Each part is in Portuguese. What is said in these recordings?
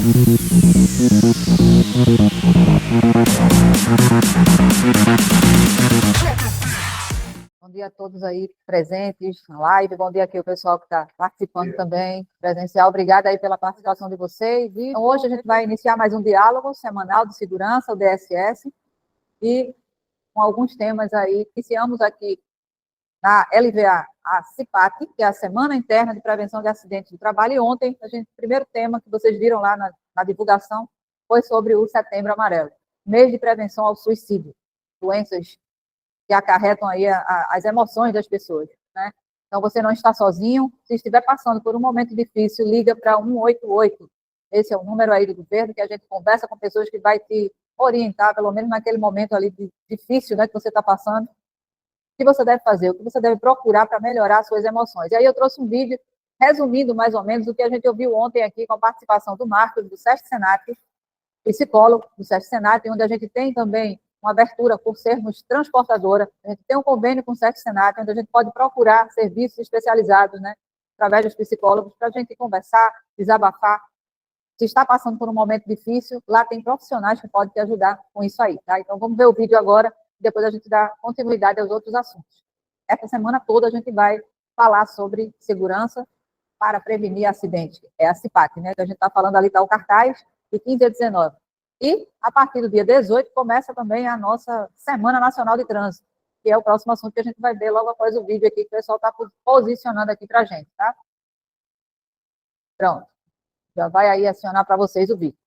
Bom dia a todos aí presentes na live, bom dia aqui o pessoal que está participando também, presencial. Obrigada aí pela participação de vocês. E então, hoje a gente vai iniciar mais um diálogo semanal de segurança, o DSS, e com alguns temas aí. Iniciamos aqui na LVA, a CIPAT, que é a Semana Interna de Prevenção de Acidentes do Trabalho. E ontem, o primeiro tema que vocês viram lá na divulgação foi sobre o Setembro Amarelo, mês de prevenção ao suicídio, doenças que acarretam aí as emoções das pessoas, né? Então, você não está sozinho. Se estiver passando por um momento difícil, liga para 188. Esse é o número aí do governo, que a gente conversa com pessoas que vai te orientar, pelo menos naquele momento ali difícil, né, que você está passando. O que você deve fazer, o que você deve procurar para melhorar as suas emoções. E aí eu trouxe um vídeo resumindo mais ou menos o que a gente ouviu ontem aqui com a participação do Marcos, do SESC Senat, psicólogo do SESC Senat, onde a gente tem também uma abertura por sermos transportadora. A gente tem um convênio com o SESC Senat, onde a gente pode procurar serviços especializados, né, através dos psicólogos, para a gente conversar, desabafar. Se está passando por um momento difícil, lá tem profissionais que podem te ajudar com isso aí, tá? Então, vamos ver o vídeo agora, e depois a gente dá continuidade aos outros assuntos. Essa semana toda a gente vai falar sobre segurança para prevenir acidente. É a CIPAT, né? Que a gente está falando ali, está o cartaz, de 15 a 19. E, a partir do dia 18, começa também a nossa Semana Nacional de Trânsito, que é o próximo assunto que a gente vai ver logo após o vídeo aqui, que o pessoal está posicionando aqui para a gente, tá? Pronto. Já vai aí acionar para vocês o vídeo.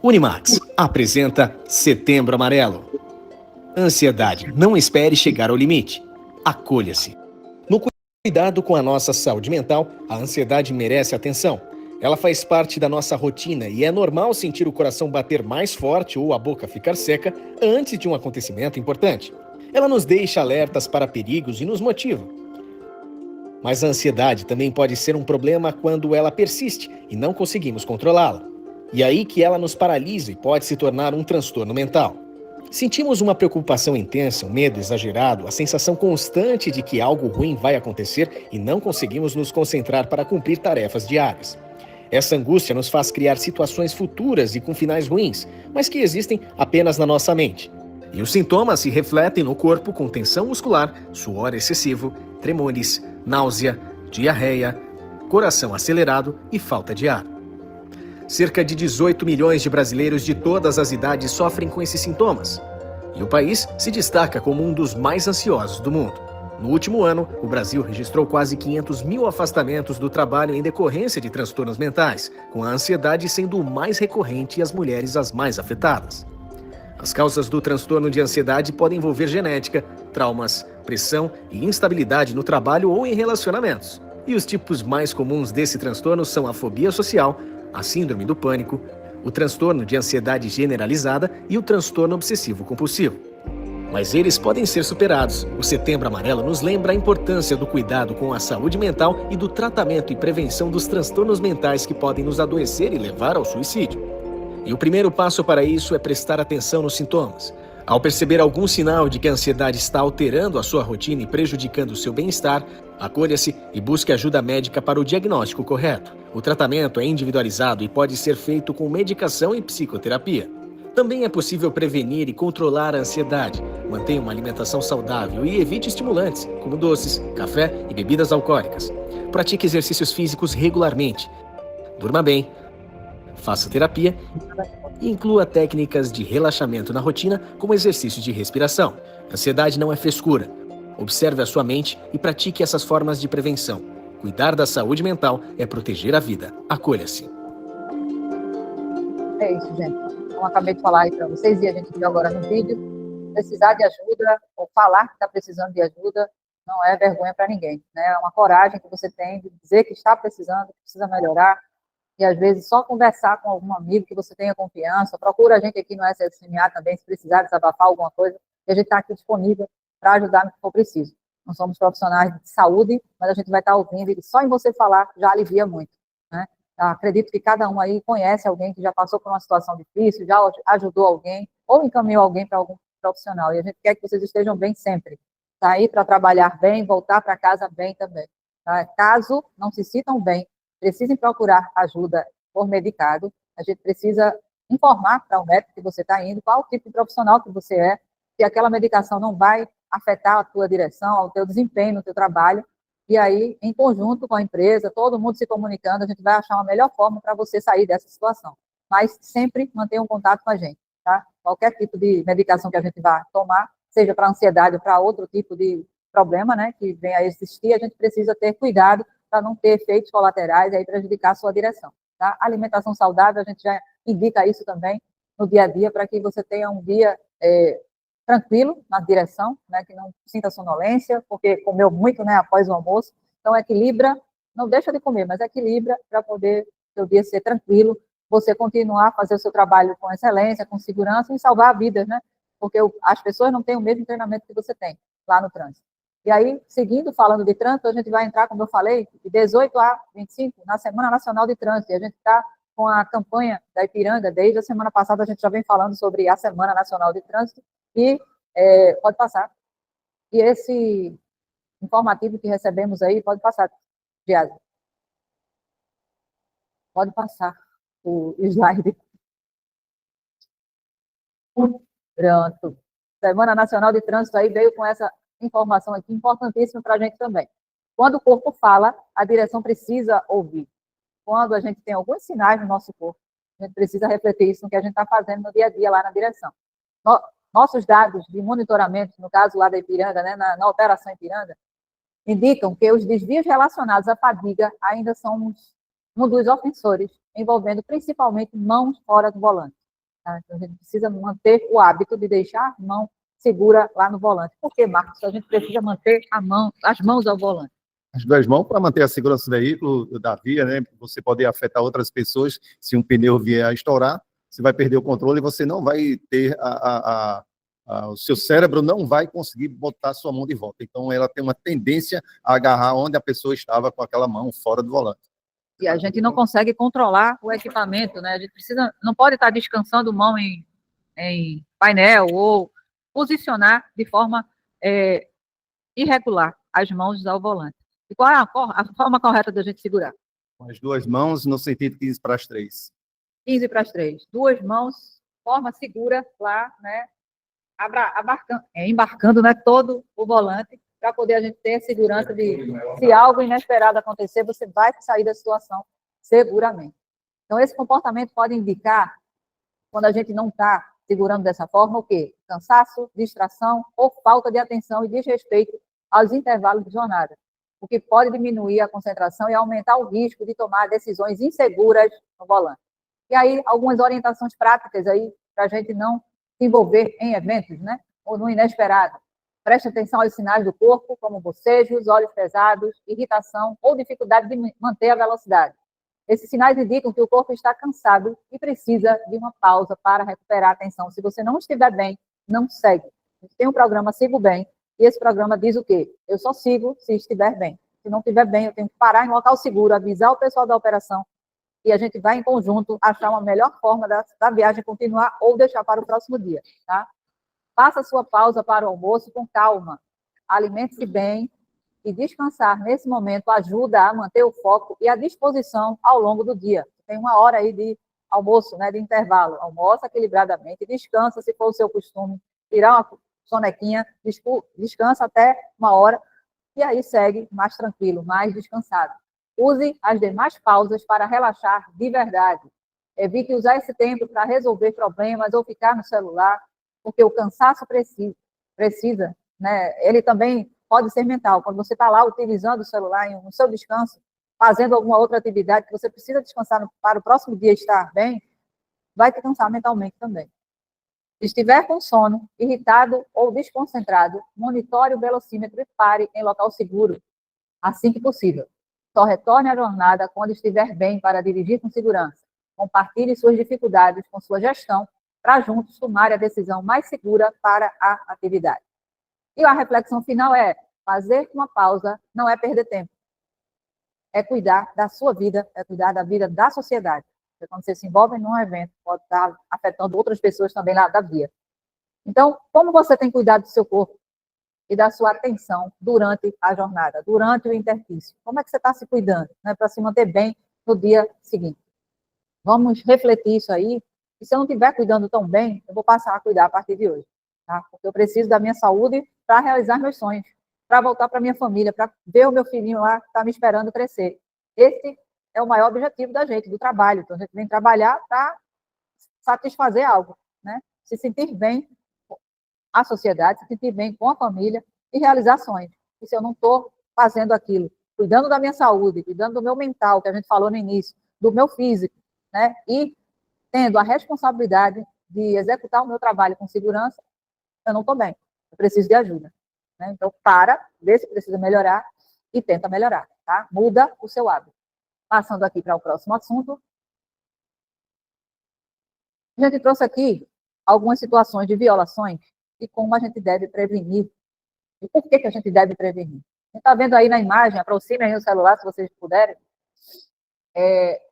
Unimax apresenta Setembro Amarelo. Ansiedade. Não espere chegar ao limite. Acolha-se. No cuidado com a nossa saúde mental, a ansiedade merece atenção. Ela faz parte da nossa rotina e é normal sentir o coração bater mais forte ou a boca ficar seca antes de um acontecimento importante. Ela nos deixa alertas para perigos e nos motiva. Mas a ansiedade também pode ser um problema quando ela persiste e não conseguimos controlá-la. E aí que ela nos paralisa e pode se tornar um transtorno mental. Sentimos uma preocupação intensa, um medo exagerado, a sensação constante de que algo ruim vai acontecer e não conseguimos nos concentrar para cumprir tarefas diárias. Essa angústia nos faz criar situações futuras e com finais ruins, mas que existem apenas na nossa mente. E os sintomas se refletem no corpo com tensão muscular, suor excessivo, tremores, náusea, diarreia, coração acelerado e falta de ar. Cerca de 18 milhões de brasileiros de todas as idades sofrem com esses sintomas. E o país se destaca como um dos mais ansiosos do mundo. No último ano, o Brasil registrou quase 500 mil afastamentos do trabalho em decorrência de transtornos mentais, com a ansiedade sendo o mais recorrente e as mulheres as mais afetadas. As causas do transtorno de ansiedade podem envolver genética, traumas, pressão e instabilidade no trabalho ou em relacionamentos. E os tipos mais comuns desse transtorno são a fobia social, a síndrome do pânico, o transtorno de ansiedade generalizada e o transtorno obsessivo-compulsivo. Mas eles podem ser superados. O Setembro Amarelo nos lembra a importância do cuidado com a saúde mental e do tratamento e prevenção dos transtornos mentais que podem nos adoecer e levar ao suicídio. E o primeiro passo para isso é prestar atenção nos sintomas. Ao perceber algum sinal de que a ansiedade está alterando a sua rotina e prejudicando o seu bem-estar, acolha-se e busque ajuda médica para o diagnóstico correto. O tratamento é individualizado e pode ser feito com medicação e psicoterapia. Também é possível prevenir e controlar a ansiedade. Mantenha uma alimentação saudável e evite estimulantes, como doces, café e bebidas alcoólicas. Pratique exercícios físicos regularmente. Durma bem. Faça terapia e inclua técnicas de relaxamento na rotina, como exercício de respiração. Ansiedade não é frescura. Observe a sua mente e pratique essas formas de prevenção. Cuidar da saúde mental é proteger a vida. Acolha-se. É isso, gente. Como eu acabei de falar aí para vocês e a gente viu agora no vídeo, precisar de ajuda ou falar que está precisando de ajuda não é vergonha para ninguém, né? É uma coragem que você tem de dizer que está precisando, que precisa melhorar. E, às vezes, só conversar com algum amigo que você tenha confiança. Procura a gente aqui no SSMA também, se precisar desabafar alguma coisa. E a gente está aqui disponível para ajudar no que for preciso. Não somos profissionais de saúde, mas a gente vai estar ouvindo. E só em você falar já alivia muito, né? Eu acredito que cada um aí conhece alguém que já passou por uma situação difícil, já ajudou alguém, ou encaminhou alguém para algum profissional. E a gente quer que vocês estejam bem sempre. Sair para trabalhar bem, voltar para casa bem também. Tá? Caso não se sintam bem, precisem procurar ajuda por medicado, a gente precisa informar para o médico que você está indo, qual o tipo de profissional que você é, que aquela medicação não vai afetar a tua direção, o teu desempenho no teu trabalho, e aí, em conjunto com a empresa, todo mundo se comunicando, a gente vai achar uma melhor forma para você sair dessa situação. Mas sempre mantenha um contato com a gente, tá? Qualquer tipo de medicação que a gente vá tomar, seja para ansiedade ou para outro tipo de problema, né, que venha a existir, a gente precisa ter cuidado para não ter efeitos colaterais e aí prejudicar a sua direção, tá? Alimentação saudável, a gente já indica isso também no dia a dia, para que você tenha um dia tranquilo na direção, né, que não sinta sonolência, porque comeu muito, né, após o almoço. Então, equilibra, não deixa de comer, mas equilibra para poder seu dia ser tranquilo, você continuar a fazer o seu trabalho com excelência, com segurança e salvar vidas, né? Porque as pessoas não têm o mesmo treinamento que você tem lá no trânsito. E aí, seguindo, falando de trânsito, a gente vai entrar, como eu falei, de 18 a 25, na Semana Nacional de Trânsito, e a gente está com a campanha da Ipiranga, desde a semana passada a gente já vem falando sobre a Semana Nacional de Trânsito, e pode passar. E esse informativo que recebemos aí, pode passar, Diário. Pode passar o slide. Pronto. Semana Nacional de Trânsito aí veio com essa informação aqui, importantíssima para a gente também. Quando o corpo fala, a direção precisa ouvir. Quando a gente tem alguns sinais no nosso corpo, a gente precisa refletir isso no que a gente está fazendo no dia a dia lá na direção. Nossos dados de monitoramento, no caso lá da Ipiranga, né, na Operação Ipiranga, indicam que os desvios relacionados à fadiga ainda são um dos ofensores, envolvendo principalmente mãos fora do volante. Tá? Então, a gente precisa manter o hábito de deixar a mão segura lá no volante. Por que, Marcos? A gente precisa manter as mãos ao volante. As duas mãos para manter a segurança do veículo, da via, né? Você pode afetar outras pessoas se um pneu vier a estourar, você vai perder o controle e você não vai ter o seu cérebro não vai conseguir botar sua mão de volta. Então, ela tem uma tendência a agarrar onde a pessoa estava com aquela mão fora do volante. E a gente não consegue controlar o equipamento, né? A gente não pode estar descansando mão em painel ou posicionar de forma irregular as mãos ao volante. E qual é a forma correta da gente segurar? Com as duas mãos no sentido 15 para as 3. 15 para as 3. Duas mãos, forma segura lá, né? Embarcando, né, todo o volante, para poder a gente ter segurança de, se algo inesperado acontecer, você vai sair da situação seguramente. Então, esse comportamento pode indicar, quando a gente não está segurando dessa forma, o quê? Cansaço, distração ou falta de atenção e desrespeito aos intervalos de jornada, o que pode diminuir a concentração e aumentar o risco de tomar decisões inseguras no volante. E aí, algumas orientações práticas aí, para a gente não se envolver em eventos, né? Ou no inesperado. Preste atenção aos sinais do corpo, como bocejos, olhos pesados, irritação ou dificuldade de manter a velocidade. Esses sinais indicam que o corpo está cansado e precisa de uma pausa para recuperar a atenção. Se você não estiver bem, não segue. A gente tem um programa Sigo Bem, e esse programa diz o quê? Eu só sigo se estiver bem. Se não estiver bem, eu tenho que parar em local seguro, avisar o pessoal da operação, e a gente vai em conjunto achar uma melhor forma da viagem continuar ou deixar para o próximo dia, tá? Faça sua pausa para o almoço com calma, alimente-se bem e descansar nesse momento ajuda a manter o foco e a disposição ao longo do dia. Tem uma hora aí de almoço, né, de intervalo, almoça equilibradamente, descansa se for o seu costume, tirar uma sonequinha, descansa até uma hora e aí segue mais tranquilo, mais descansado. Use as demais pausas para relaxar de verdade. Evite usar esse tempo para resolver problemas ou ficar no celular, porque o cansaço precisa, né? Ele também pode ser mental. Quando você está lá utilizando o celular no seu descanso, fazendo alguma outra atividade que você precisa descansar para o próximo dia estar bem, vai te cansar mentalmente também. Se estiver com sono, irritado ou desconcentrado, monitore o velocímetro e pare em local seguro, assim que possível. Só retorne à jornada quando estiver bem para dirigir com segurança. Compartilhe suas dificuldades com sua gestão para juntos tomar a decisão mais segura para a atividade. E a reflexão final é: fazer uma pausa não é perder tempo. É cuidar da sua vida, é cuidar da vida da sociedade. Porque quando você se envolve num evento, pode estar afetando outras pessoas também lá da via. Então, como você tem cuidado do seu corpo? e da sua atenção durante a jornada, durante o interstício. Como é que você está se cuidando, né, para se manter bem no dia seguinte? Vamos refletir isso aí. E se eu não estiver cuidando tão bem, eu vou passar a cuidar a partir de hoje, tá? Porque eu preciso da minha saúde para realizar meus sonhos, para voltar para minha família, para ver o meu filhinho lá que está me esperando crescer. Esse é o maior objetivo da gente, do trabalho. Então, a gente vem trabalhar para satisfazer algo, né? Se sentir bem com a sociedade, se sentir bem com a família e realizar sonhos. E se eu não estou fazendo aquilo, cuidando da minha saúde, cuidando do meu mental, que a gente falou no início, do meu físico, né? E tendo a responsabilidade de executar o meu trabalho com segurança, eu não estou bem. Eu preciso de ajuda, né? Então, vê se precisa melhorar e tenta melhorar, tá? Muda o seu hábito. Passando aqui para o próximo assunto. A gente trouxe aqui algumas situações de violações e como a gente deve prevenir. E por que a gente deve prevenir? Você está vendo aí na imagem, aproxime aí o celular, se vocês puderem,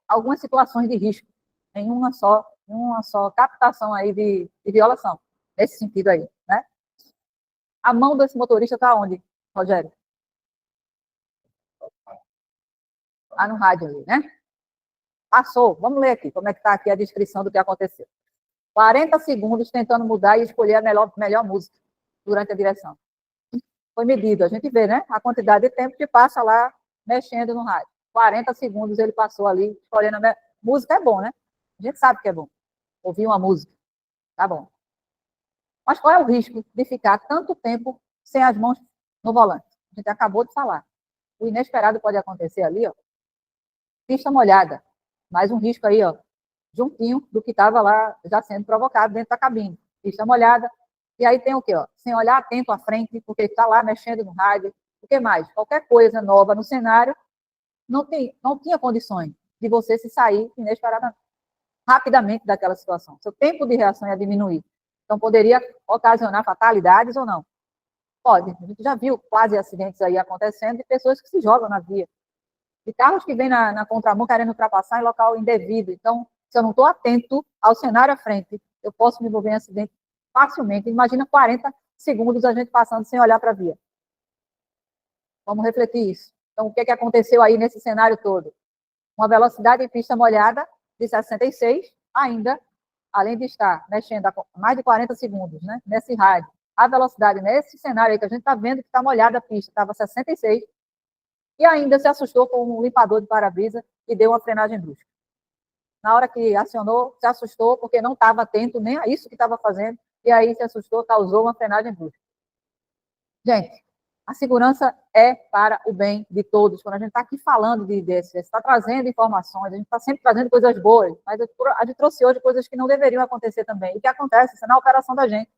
algumas situações de risco, em uma só captação aí de violação, nesse sentido aí, né? A mão desse motorista está onde, Rogério? Está no rádio ali, né? Passou, vamos ler aqui, como é que está aqui a descrição do que aconteceu. 40 segundos tentando mudar e escolher a melhor música durante a direção. Foi medido, a gente vê, né? A quantidade de tempo que passa lá mexendo no rádio. 40 segundos ele passou ali escolhendo a música. É bom, né? A gente sabe que é bom. Ouvir uma música, tá bom. Mas qual é o risco de ficar tanto tempo sem as mãos no volante? A gente acabou de falar. O inesperado pode acontecer ali, ó. Pista molhada. Mais um risco aí, ó. Juntinho do que estava lá já sendo provocado dentro da cabine. Pista molhada. E aí tem o quê? Ó? Sem olhar atento à frente, porque está lá mexendo no rádio. O que mais? Qualquer coisa nova no cenário não tinha condições de você se sair inesperadamente, rapidamente daquela situação. Seu tempo de reação ia diminuir. Então, poderia ocasionar fatalidades ou não? Pode. A gente já viu quase acidentes aí acontecendo de pessoas que se jogam na via. De carros que vêm na contramão querendo ultrapassar em local indevido. Então, se eu não estou atento ao cenário à frente, eu posso me envolver em acidente facilmente. Imagina 40 segundos a gente passando sem olhar para a via. Vamos refletir isso. Então, o que aconteceu aí nesse cenário todo? Uma velocidade em pista molhada de 66, ainda, além de estar mexendo a mais de 40 segundos, né, nesse rádio, a velocidade nesse cenário aí que a gente está vendo que está molhada a pista, estava 66, e ainda se assustou com um limpador de para-brisa e deu uma frenagem brusca. Na hora que acionou, se assustou porque não estava atento nem a isso que estava fazendo, e aí se assustou, causou uma frenagem brusca. Gente, a segurança é para o bem de todos. Quando a gente está aqui falando de DSS, está trazendo informações, a gente está sempre trazendo coisas boas, mas a gente trouxe hoje coisas que não deveriam acontecer também. E que acontece, isso é na operação da gente.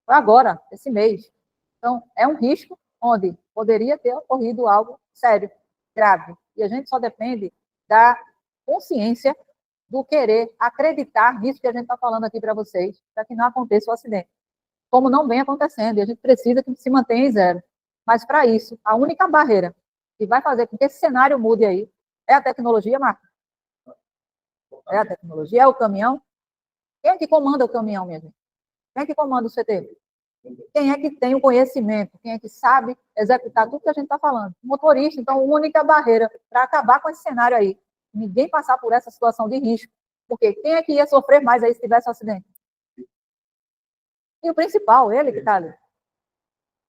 Foi agora, esse mês. Então, é um risco onde poderia ter ocorrido algo sério, grave. E a gente só depende da consciência do querer acreditar nisso que a gente está falando aqui para vocês, para que não aconteça o acidente. Como não vem acontecendo, e a gente precisa que se mantenha em zero. Mas, para isso, a única barreira que vai fazer com que esse cenário mude aí é a tecnologia, Marcos. É a tecnologia, é o caminhão. Quem é que comanda o caminhão, minha gente? Quem é que comanda o CT? Quem é que tem o conhecimento? Quem é que sabe executar tudo que a gente está falando? O motorista. Então, a única barreira para acabar com esse cenário aí, ninguém passar por essa situação de risco. Porque quem é que ia sofrer mais aí se tivesse um acidente? E o principal, ele que está ali.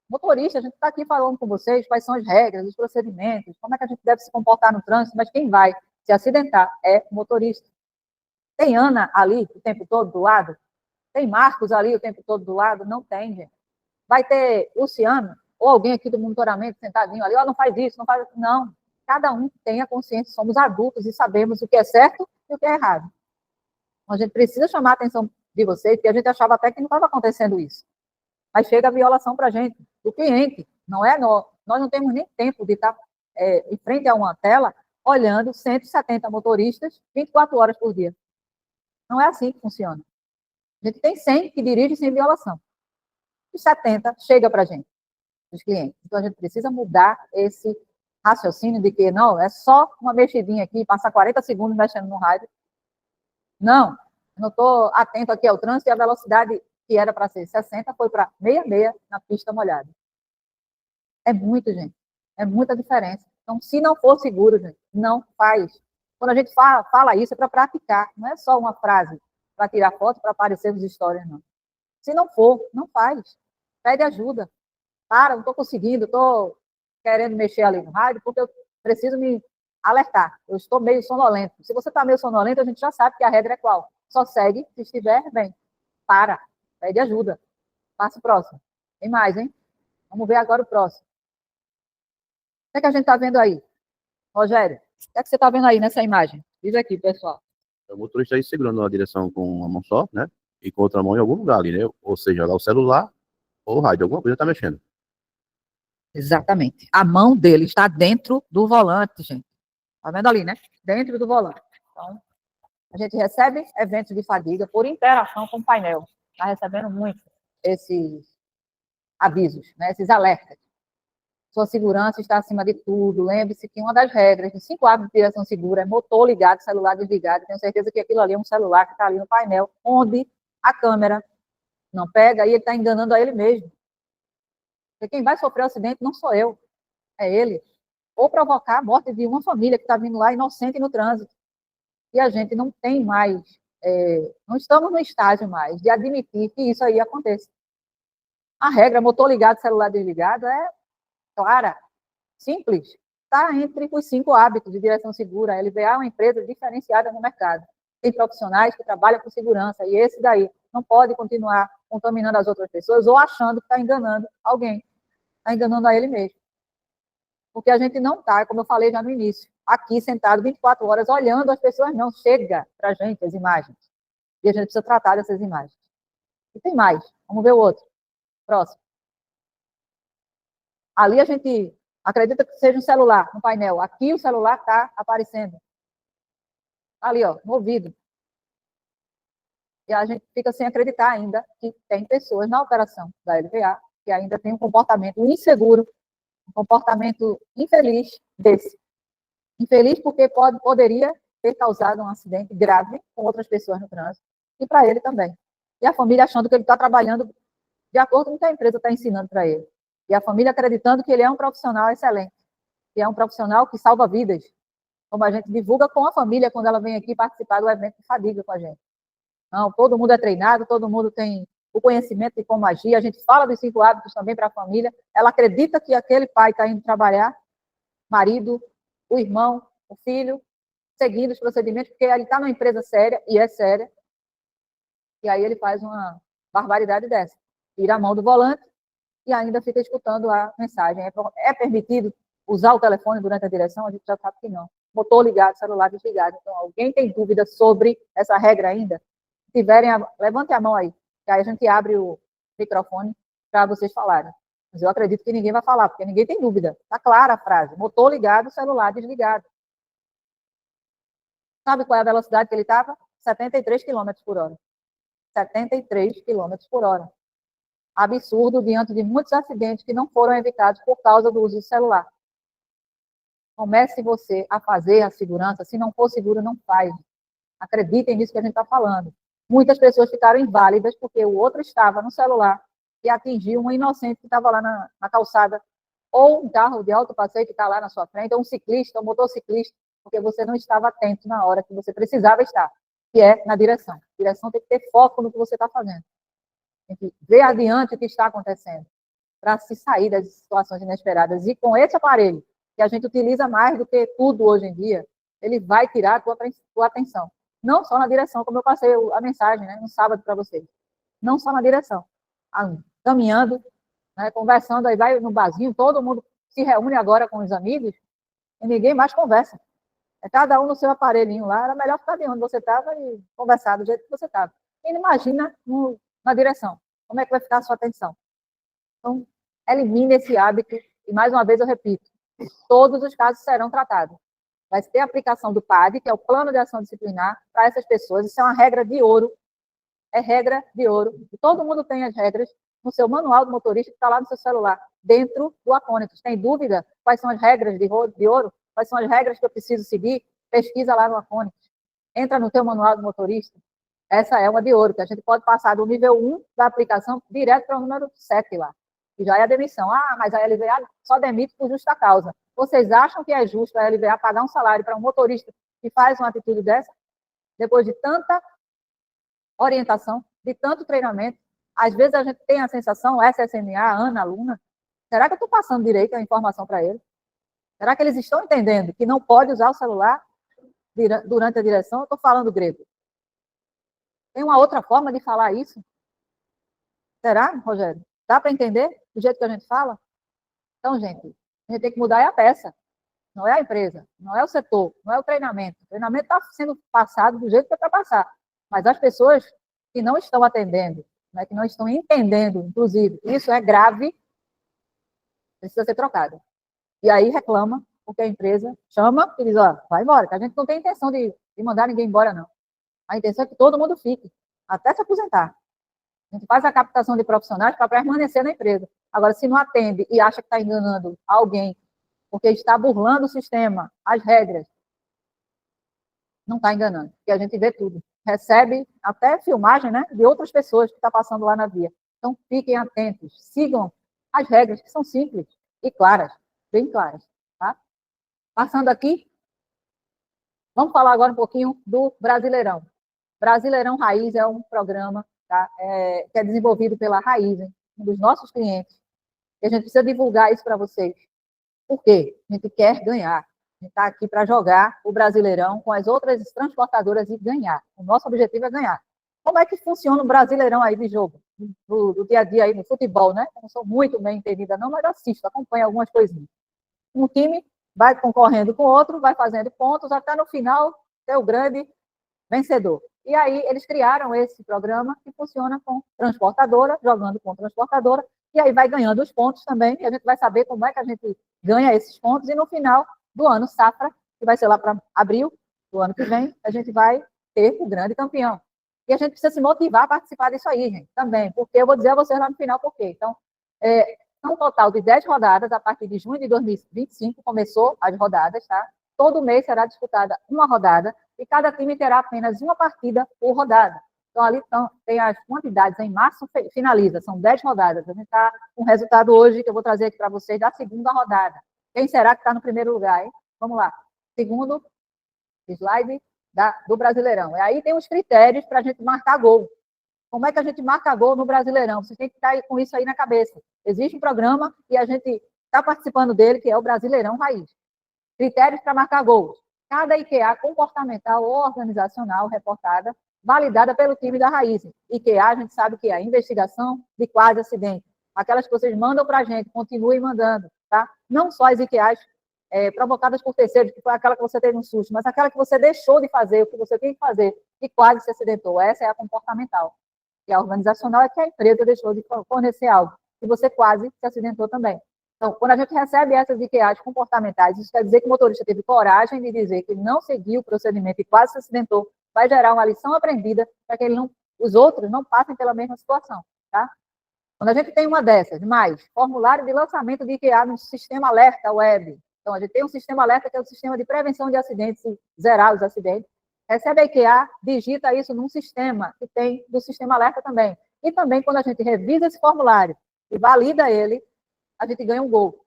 Motorista, a gente está aqui falando com vocês quais são as regras, os procedimentos, como é que a gente deve se comportar no trânsito, mas quem vai se acidentar é o motorista. Tem Ana ali o tempo todo do lado? Tem Marcos ali o tempo todo do lado? Não tem, gente. Vai ter Luciano ou alguém aqui do monitoramento sentadinho ali, ó, não faz isso, não faz... Não. Cada um tem a consciência, somos adultos e sabemos o que é certo e o que é errado. Então, a gente precisa chamar a atenção de vocês, porque a gente achava até que não estava acontecendo isso. Mas chega a violação para a gente, do cliente, não é nós. Nós não temos nem tempo de estar em frente a uma tela olhando 170 motoristas 24 horas por dia. Não é assim que funciona. A gente tem 100 que dirigem sem violação. Os 70 chega para a gente, os clientes. Então, a gente precisa mudar esse raciocínio de que, não, é só uma mexidinha aqui, passar 40 segundos mexendo no rádio. Não, não estou atento aqui ao trânsito e a velocidade que era para ser 60 foi para 66 na pista molhada. É muito, gente. É muita diferença. Então, se não for seguro, gente, não faz. Quando a gente fala isso, é para praticar. Não é só uma frase para tirar foto, para aparecer nos stories, não. Se não for, não faz. Pede ajuda. Para, não estou conseguindo, estou querendo mexer ali no rádio, porque eu preciso me alertar. Eu estou meio sonolento. Se você está meio sonolento, a gente já sabe que a regra é qual. Só segue se estiver bem. Para. Pede ajuda. Passa o próximo. Tem mais, hein? Vamos ver agora o próximo. O que é que a gente está vendo aí? Rogério, o que é que você está vendo aí nessa imagem? Diz aqui, pessoal. O motorista aí segurando a direção com uma mão só, né? E com outra mão em algum lugar ali, né? Ou seja, lá o celular ou o rádio, alguma coisa tá mexendo. Exatamente. A mão dele está dentro do volante, gente. Tá vendo ali, né? Dentro do volante. Então, a gente recebe eventos de fadiga por interação com o painel. Está recebendo muito esses avisos, né? Esses alertas. Sua segurança está acima de tudo. Lembre-se que uma das regras de 5 hábitos de direção segura é motor ligado, celular desligado. Tenho certeza que aquilo ali é um celular que está ali no painel, onde a câmera não pega e ele está enganando a ele mesmo. Porque quem vai sofrer o acidente não sou eu, é ele. Ou provocar a morte de uma família que está vindo lá inocente no trânsito. E a gente não tem mais, não estamos no estágio mais de admitir que isso aí aconteça. A regra motor ligado, celular desligado é clara, simples. Está entre os 5 hábitos de direção segura. A LVA é uma empresa diferenciada no mercado. Tem profissionais que trabalham com segurança, e esse daí não pode continuar contaminando as outras pessoas ou achando que está enganando alguém. Está enganando a ele mesmo. Porque a gente não está, como eu falei já no início, aqui sentado 24 horas olhando as pessoas, não. Chega para a gente as imagens. E a gente precisa tratar dessas imagens. E tem mais. Vamos ver o outro. Próximo. Ali a gente acredita que seja um celular no painel. Aqui o celular está aparecendo. Ali, ó, no ouvido. E a gente fica sem acreditar ainda que tem pessoas na operação da LVA que ainda tem um comportamento inseguro, um comportamento infeliz desse. Infeliz porque poderia ter causado um acidente grave com outras pessoas no trânsito. E para ele também. E a família achando que ele está trabalhando de acordo com o que a empresa está ensinando para ele. E a família acreditando que ele é um profissional excelente, que é um profissional que salva vidas, como a gente divulga com a família quando ela vem aqui participar do evento de fadiga com a gente. Não, todo mundo é treinado, todo mundo tem o conhecimento de como agir, a gente fala dos 5 hábitos também para a família, ela acredita que aquele pai está indo trabalhar, marido, o irmão, o filho, seguindo os procedimentos, porque ele está numa empresa séria, e é séria, e aí ele faz uma barbaridade dessa. Tira a mão do volante, e ainda fica escutando a mensagem. É permitido usar o telefone durante a direção? A gente já sabe que não. Motor ligado, celular desligado. Então, alguém tem dúvida sobre essa regra ainda? Se tiverem, levante a mão aí, que aí a gente abre o microfone para vocês falarem. Mas eu acredito que ninguém vai falar, porque ninguém tem dúvida. Está clara a frase. Motor ligado, celular desligado. Sabe qual é a velocidade que ele estava? 73 km por hora. 73 km por hora. Absurdo diante de muitos acidentes que não foram evitados por causa do uso do celular. Comece você a fazer a segurança. Se não for seguro, não faz. Acreditem nisso que a gente está falando. Muitas pessoas ficaram inválidas porque o outro estava no celular e atingiu um inocente que estava lá na calçada, ou um carro de alto passeio que está lá na sua frente, ou um ciclista, um motociclista, porque você não estava atento na hora que você precisava estar, que é na direção. A direção tem que ter foco no que você está fazendo. Tem que ver adiante o que está acontecendo, para se sair das situações inesperadas. E com esse aparelho, que a gente utiliza mais do que tudo hoje em dia, ele vai tirar a tua atenção. Não só na direção, como eu passei a mensagem, né, no sábado para vocês. Não só na direção. Caminhando, né, conversando, aí vai no barzinho, todo mundo se reúne agora com os amigos e ninguém mais conversa. É cada um no seu aparelhinho lá. Era melhor ficar de onde você estava e conversar do jeito que você estava. Quem imagina na direção? Como é que vai ficar a sua atenção? Então, elimine esse hábito. E, mais uma vez, eu repito, todos os casos serão tratados. Vai ter a aplicação do PAD, que é o Plano de Ação Disciplinar, para essas pessoas. Isso é uma regra de ouro. É regra de ouro. E todo mundo tem as regras no seu manual do motorista, que está lá no seu celular, dentro do Acônitos. Tem dúvida quais são as regras de ouro? Quais são as regras que eu preciso seguir? Pesquisa lá no Acônitos. Entra no teu manual do motorista. Essa é uma de ouro, que a gente pode passar do nível 1 da aplicação direto para o número 7 lá. que já é a demissão. Ah, mas a LVA só demite por justa causa. Vocês acham que é justo a LVA pagar um salário para um motorista que faz uma atitude dessa? Depois de tanta orientação, de tanto treinamento, às vezes a gente tem a sensação, SSMA, Ana, aluna, será que eu estou passando direito a informação para eles? Será que eles estão entendendo que não pode usar o celular durante a direção? Eu estou falando grego. Tem uma outra forma de falar isso? Será, Rogério? Dá para entender do jeito que a gente fala? Então, gente, a gente tem que mudar a peça. Não é a empresa, não é o setor, não é o treinamento. O treinamento está sendo passado do jeito que é para passar. Mas as pessoas que não estão atendendo, né, que não estão entendendo, inclusive, isso é grave, precisa ser trocado. E aí reclama, porque a empresa chama e diz, ó, vai embora, que a gente não tem intenção de mandar ninguém embora, não. A intenção é que todo mundo fique, até se aposentar. A gente faz a captação de profissionais para permanecer na empresa. Agora, se não atende e acha que está enganando alguém, porque está burlando o sistema, as regras, não está enganando, porque a gente vê tudo. Recebe até filmagem, né, de outras pessoas que estão passando lá na via. Então, fiquem atentos, sigam as regras, que são simples e claras, bem claras. Tá? Passando aqui, vamos falar agora um pouquinho do Brasileirão. Brasileirão Raiz é um programa, tá, que é desenvolvido pela Raizen, um dos nossos clientes, e a gente precisa divulgar isso para vocês. Por quê? A gente quer ganhar. A gente está aqui para jogar o Brasileirão com as outras transportadoras e ganhar. O nosso objetivo é ganhar. Como é que funciona o Brasileirão aí de jogo? Do dia a dia aí no futebol, né? Eu não sou muito bem entendida não, mas assisto, acompanho algumas coisinhas. Um time vai concorrendo com o outro, vai fazendo pontos, até no final ter o grande vencedor. E aí eles criaram esse programa que funciona com transportadora, jogando com transportadora, e aí vai ganhando os pontos também, e a gente vai saber como é que a gente ganha esses pontos, e no final do ano, safra, que vai ser lá para abril do ano que vem, a gente vai ter o grande campeão. E a gente precisa se motivar a participar disso aí, gente, também, porque eu vou dizer a vocês lá no final por quê. Então, são um total de 10 rodadas, a partir de junho de 2025 começou as rodadas, tá? Todo mês será disputada uma rodada, e cada time terá apenas uma partida por rodada. Então, ali tem as quantidades, em março finaliza, são 10 rodadas. A gente está com o resultado hoje, que eu vou trazer aqui para vocês, da segunda rodada. Quem será que está no primeiro lugar, hein? Vamos lá. Segundo slide do Brasileirão. E aí tem os critérios para a gente marcar gol. Como é que a gente marca gol no Brasileirão? Vocês têm que estar com isso aí na cabeça. Existe um programa e a gente está participando dele, que é o Brasileirão Raiz. Critérios para marcar gols. Cada IQA comportamental ou organizacional reportada, validada pelo time da Raizen. IQA, a gente sabe que é a investigação de quase acidente. Aquelas que vocês mandam para a gente, continuem mandando, tá? Não só as IQAs provocadas por terceiros, que foi aquela que você teve um susto, mas aquela que você deixou de fazer, o que você tem que fazer, e quase se acidentou. Essa é a comportamental. E a organizacional é que a empresa deixou de fornecer algo, e você quase se acidentou também. Então, quando a gente recebe essas IQAs comportamentais, isso quer dizer que o motorista teve coragem de dizer que não seguiu o procedimento e quase se acidentou, vai gerar uma lição aprendida para que os outros não passem pela mesma situação, tá? Quando a gente tem uma dessas, mais formulário de lançamento de IQA no sistema alerta web. Então, a gente tem um sistema alerta que é o sistema de prevenção de acidentes e zerar os acidentes. Recebe a IQA, digita isso num sistema que tem do sistema alerta também. E também, quando a gente revisa esse formulário e valida ele, a gente ganha um gol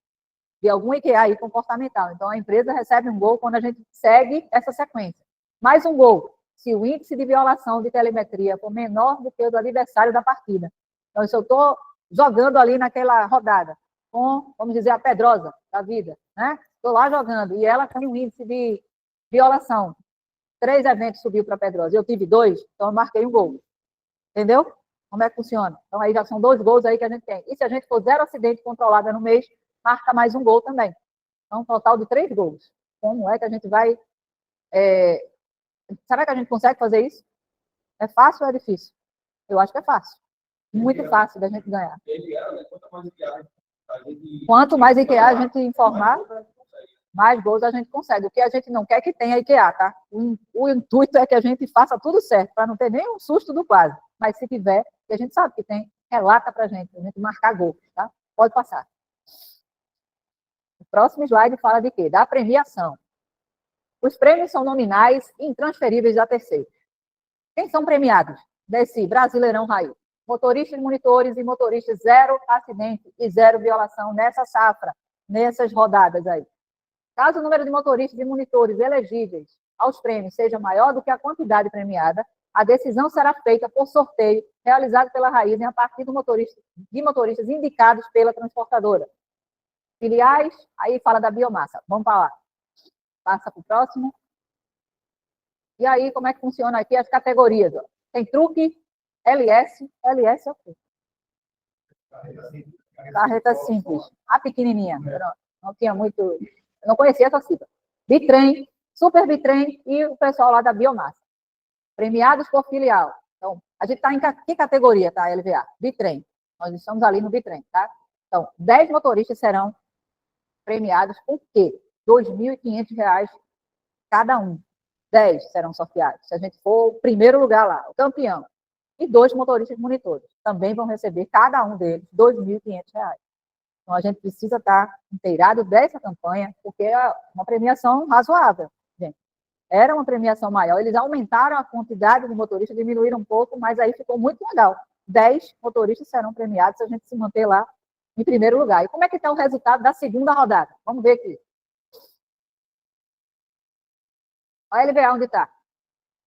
de algum IQA aí comportamental. Então, a empresa recebe um gol quando a gente segue essa sequência. Mais um gol, se o índice de violação de telemetria for menor do que o do adversário da partida. Então, se eu estou jogando ali naquela rodada com, vamos dizer, a Pedrosa da vida, né? Estou lá jogando e ela tem um índice de violação. 3 eventos subiu para a Pedrosa. Eu tive 2, então eu marquei um gol. Entendeu? Como é que funciona? Então, aí já são 2 gols aí que a gente tem. E se a gente for 0 acidente controlado no mês, marca mais um gol também. Então, um total de 3 gols. Como é que a gente vai... Será que a gente consegue fazer isso? É fácil ou é difícil? Eu acho que é fácil. Muito fácil da gente ganhar. Quanto mais IQA a gente informar, mais gols a gente consegue. O que a gente não quer que tenha IQA, tá? O intuito é que a gente faça tudo certo, para não ter nenhum susto do quase. Mas se tiver, e a gente sabe que tem, relata para a gente marcar gol, tá? Pode passar. O próximo slide fala de quê? Da premiação. Os prêmios são nominais e intransferíveis a terceiros. Quem são premiados desse Brasileirão Raiz? motoristas monitores e motoristas 0 acidente e 0 violação nessa safra, nessas rodadas aí. Caso o número de motoristas e monitores elegíveis aos prêmios seja maior do que a quantidade premiada, a decisão será feita por sorteio realizado pela Raizen a partir de motoristas indicados pela transportadora. Filiais, aí fala da biomassa. Vamos para lá. Passa para o próximo. E aí, como é que funciona aqui as categorias? Ó. Tem truque, LS é o quê? Carreta simples. A pequenininha. Eu não tinha muito... Eu não conhecia essa sigla. Bitrem, super bitrem e o pessoal lá da biomassa. Premiados por filial. Então, a gente está em que categoria, tá, LVA? Bitrem. Nós estamos ali no bitrem, tá? Então, 10 motoristas serão premiados por quê? R$ 2.500 cada um. 10 serão sorteados. Se a gente for o primeiro lugar lá, o campeão. E 2 motoristas monitores. Também vão receber, cada um deles, R$ 2.500. Então, a gente precisa estar inteirado dessa campanha, porque é uma premiação razoável, gente. Era uma premiação maior. Eles aumentaram a quantidade de motoristas, diminuíram um pouco, mas aí ficou muito legal. 10 motoristas serão premiados se a gente se manter lá em primeiro lugar. E como é que está o resultado da segunda rodada? Vamos ver aqui. Olha a LVA onde está.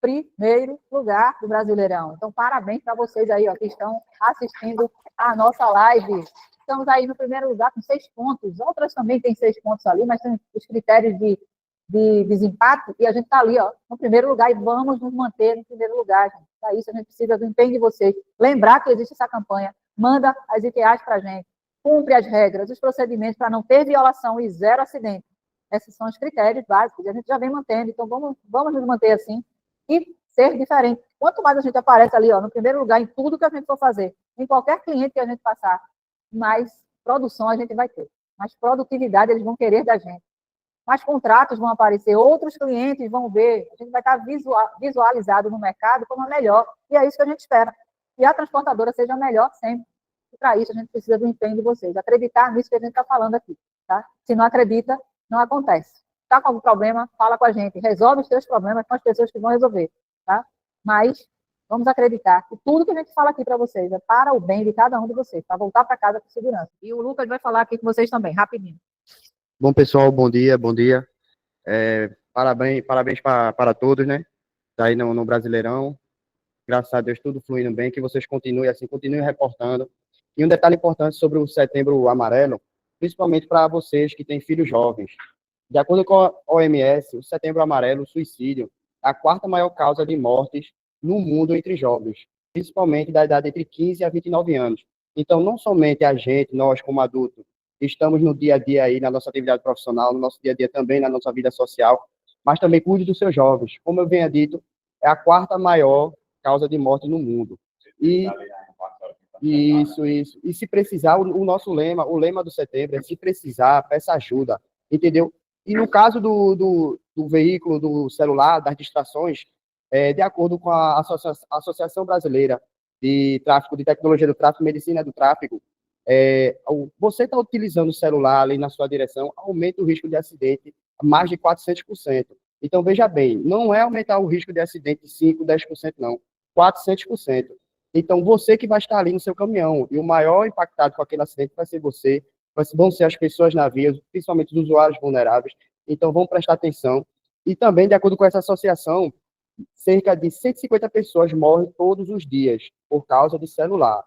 Primeiro lugar do Brasileirão. Então, parabéns para vocês aí, ó, que estão assistindo a nossa live. Estamos aí no primeiro lugar com 6 pontos. Outras também têm 6 pontos ali, mas tem os critérios de desempate e a gente está ali, ó, no primeiro lugar e vamos nos manter no primeiro lugar, gente. Para isso, a gente precisa do empenho de vocês. Lembrar que existe essa campanha. Manda as ITAs para a gente. Cumpre as regras, os procedimentos para não ter violação e 0 acidente. Esses são os critérios básicos, a gente já vem mantendo, então vamos nos manter assim e ser diferente. Quanto mais a gente aparece ali, ó, no primeiro lugar, em tudo que a gente for fazer, em qualquer cliente que a gente passar, mais produção a gente vai ter, mais produtividade eles vão querer da gente, mais contratos vão aparecer, outros clientes vão ver, a gente vai estar visualizado no mercado como a melhor, e é isso que a gente espera, que a transportadora seja a melhor sempre. E para isso a gente precisa do empenho de vocês, acreditar nisso que a gente está falando aqui, tá? Se não acredita, não acontece. Está com algum problema, fala com a gente, resolve os seus problemas com as pessoas que vão resolver, tá? Mas vamos acreditar que tudo que a gente fala aqui para vocês é para o bem de cada um de vocês, para voltar para casa com segurança. E o Lucas vai falar aqui com vocês também, rapidinho. Bom, pessoal, bom dia, bom dia. Parabéns para todos, né? Tá aí no Brasileirão. Graças a Deus, tudo fluindo bem, que vocês continuem assim, continuem reportando. E um detalhe importante sobre o Setembro Amarelo, principalmente para vocês que têm filhos jovens. De acordo com a OMS, o Setembro Amarelo, o suicídio, é a 4ª maior causa de mortes no mundo entre jovens, principalmente da idade entre 15 a 29 anos. Então, não somente a gente, nós como adultos, estamos no dia a dia aí, na nossa atividade profissional, no nosso dia a dia também, na nossa vida social, mas também cuide dos seus jovens. Como eu venho dito, é a 4ª maior causa de morte no mundo. Isso. E se precisar, o nosso lema, o lema do setembro é: se precisar, peça ajuda, entendeu? E no caso do veículo, do celular, das distrações, de acordo com a Associação Brasileira de Tráfico, de Tecnologia do Tráfico, Medicina do Tráfico, você está utilizando o celular ali na sua direção, aumenta o risco de acidente a mais de 400%. Então, veja bem, não é aumentar o risco de acidente de 5%, 10%, não, 400%. Então, você que vai estar ali no seu caminhão, e o maior impactado com aquele acidente vai ser você, vão ser as pessoas na via, principalmente os usuários vulneráveis. Então, vamos prestar atenção. E também, de acordo com essa associação, cerca de 150 pessoas morrem todos os dias por causa de celular.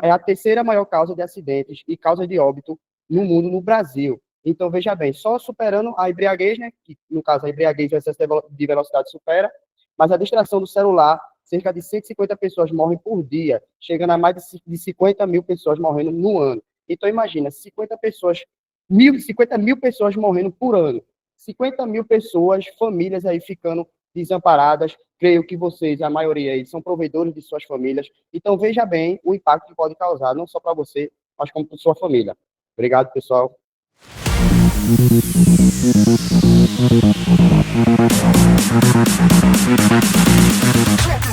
É a 3ª maior causa de acidentes e causa de óbito no mundo, no Brasil. Então, veja bem, só superando a embriaguez, né, que no caso a embriaguez e o excesso de velocidade supera, mas a distração do celular, cerca de 150 pessoas morrem por dia, chegando a mais de 50 mil pessoas morrendo no ano. Então, imagina, 50 mil pessoas morrendo por ano. 50 mil pessoas, famílias aí ficando desamparadas. Creio que vocês, a maioria aí, são provedores de suas famílias. Então, veja bem o impacto que pode causar, não só para você, mas como para sua família. Obrigado, pessoal. Yeah.